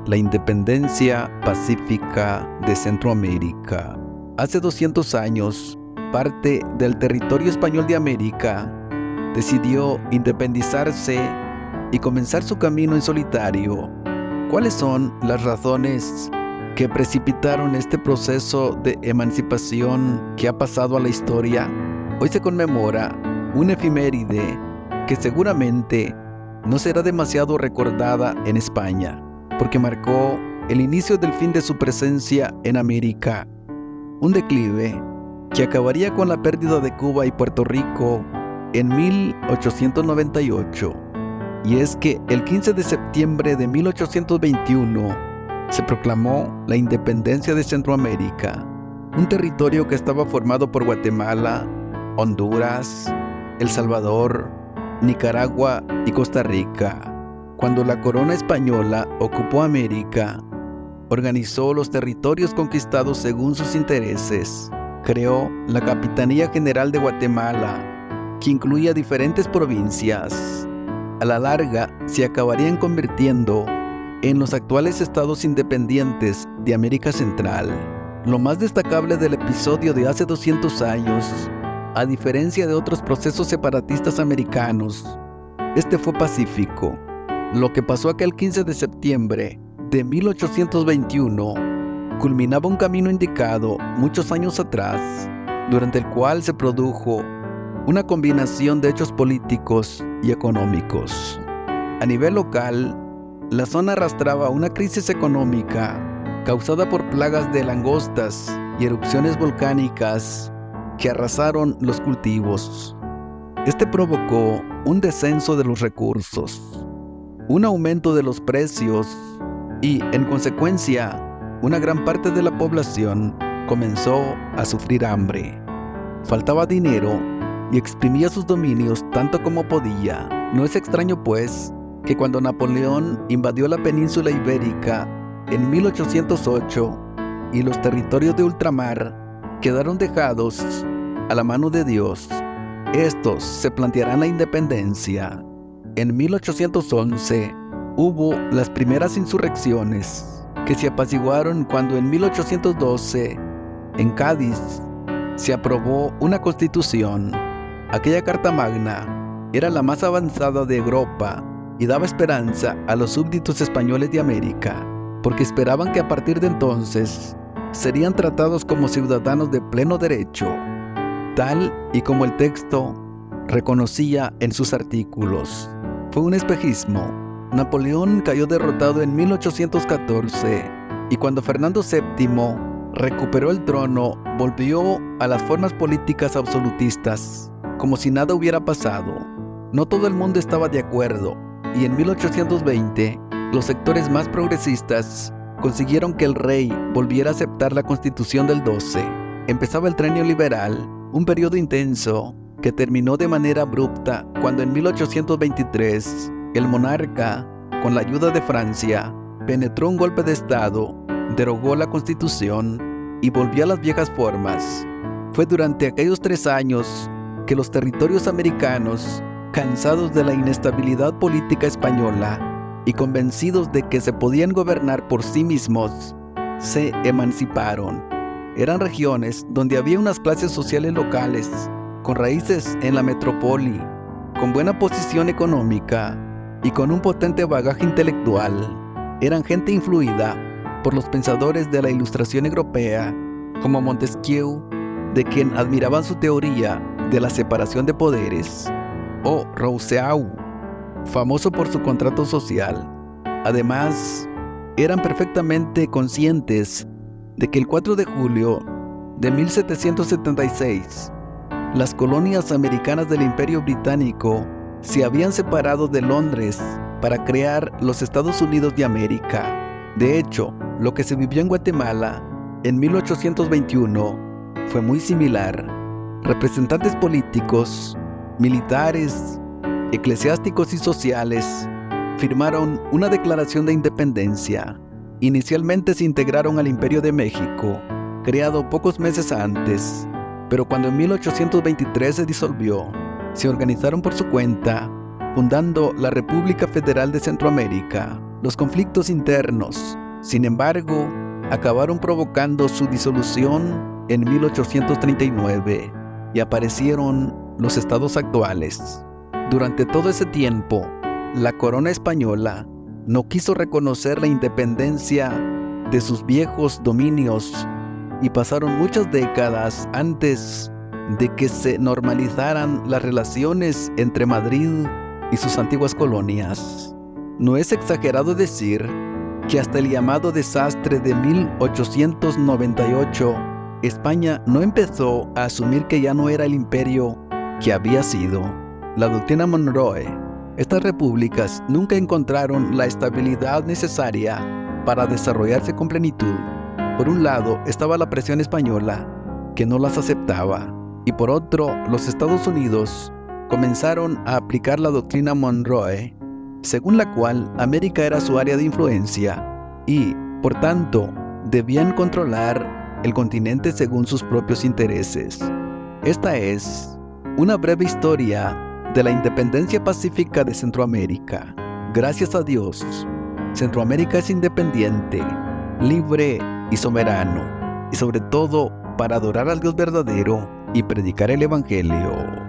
la independencia pacífica de Centroamérica. Hace 200 años, parte del territorio español de América decidió independizarse y comenzar su camino en solitario. ¿Cuáles son las razones que precipitaron este proceso de emancipación que ha pasado a la historia? Hoy se conmemora una efeméride que seguramente no será demasiado recordada en España, porque marcó el inicio del fin de su presencia en América, un declive que acabaría con la pérdida de Cuba y Puerto Rico en 1898. Y es que el 15 de septiembre de 1821 se proclamó la independencia de Centroamérica, un territorio que estaba formado por Guatemala, Honduras, El Salvador, Nicaragua y Costa Rica. Cuando la corona española ocupó América, organizó los territorios conquistados según sus intereses. Creó la Capitanía General de Guatemala, que incluía diferentes provincias. A la larga, se acabarían convirtiendo en los actuales estados independientes de América Central. Lo más destacable del episodio de hace 200 años, a diferencia de otros procesos separatistas americanos, este fue pacífico. Lo que pasó aquel 15 de septiembre de 1821 culminaba un camino indicado muchos años atrás, durante el cual se produjo una combinación de hechos políticos y económicos. A nivel local, la zona arrastraba una crisis económica causada por plagas de langostas y erupciones volcánicas que arrasaron los cultivos. Este provocó un descenso de los recursos, un aumento de los precios y, en consecuencia, una gran parte de la población comenzó a sufrir hambre. Faltaba dinero y exprimía sus dominios tanto como podía. No es extraño, pues, que cuando Napoleón invadió la península ibérica en 1808 y los territorios de ultramar quedaron dejados a la mano de Dios, estos se plantearán la independencia. En 1811 hubo las primeras insurrecciones que se apaciguaron cuando en 1812 en Cádiz se aprobó una constitución. Aquella Carta Magna era la más avanzada de Europa y daba esperanza a los súbditos españoles de América, porque esperaban que a partir de entonces serían tratados como ciudadanos de pleno derecho, tal y como el texto reconocía en sus artículos. Fue un espejismo. Napoleón cayó derrotado en 1814 y cuando Fernando VII recuperó el trono, volvió a las formas políticas absolutistas, como si nada hubiera pasado. No todo el mundo estaba de acuerdo, y en 1820 los sectores más progresistas consiguieron que el rey volviera a aceptar la Constitución del 12. Empezaba el Trienio Liberal, un periodo intenso que terminó de manera abrupta cuando en 1823 el monarca, con la ayuda de Francia, penetró un golpe de estado, derogó la Constitución y volvió a las viejas formas. Fue durante aquellos 3 años que los territorios americanos, cansados de la inestabilidad política española y convencidos de que se podían gobernar por sí mismos, se emanciparon. Eran regiones donde había unas clases sociales locales, con raíces en la metrópoli, con buena posición económica y con un potente bagaje intelectual. Eran gente influida por los pensadores de la Ilustración europea, como Montesquieu, de quien admiraban su teoría de la separación de poderes, o Rousseau, famoso por su contrato social. Además, eran perfectamente conscientes de que el 4 de julio de 1776, las colonias americanas del Imperio Británico se habían separado de Londres para crear los Estados Unidos de América. De hecho, lo que se vivió en Guatemala en 1821 fue muy similar. Representantes políticos, militares, eclesiásticos y sociales firmaron una declaración de independencia. Inicialmente se integraron al Imperio de México, creado pocos meses antes, pero cuando en 1823 se disolvió, se organizaron por su cuenta, fundando la República Federal de Centroamérica. Los conflictos internos, sin embargo, acabaron provocando su disolución en 1839 y aparecieron los estados actuales. Durante todo ese tiempo, la corona española no quiso reconocer la independencia de sus viejos dominios y pasaron muchas décadas antes de que se normalizaran las relaciones entre Madrid y sus antiguas colonias. No es exagerado decir que hasta el llamado desastre de 1898, España no empezó a asumir que ya no era el imperio que había sido. La doctrina Monroe. Estas repúblicas nunca encontraron la estabilidad necesaria para desarrollarse con plenitud. Por un lado estaba la presión española, que no las aceptaba, y por otro, los Estados Unidos comenzaron a aplicar la doctrina Monroe, según la cual América era su área de influencia y, por tanto, debían controlar el continente según sus propios intereses. Esta es una breve historia de la independencia pacífica de Centroamérica. Gracias a Dios, Centroamérica es independiente, libre y soberano, y sobre todo para adorar al Dios verdadero y predicar el Evangelio.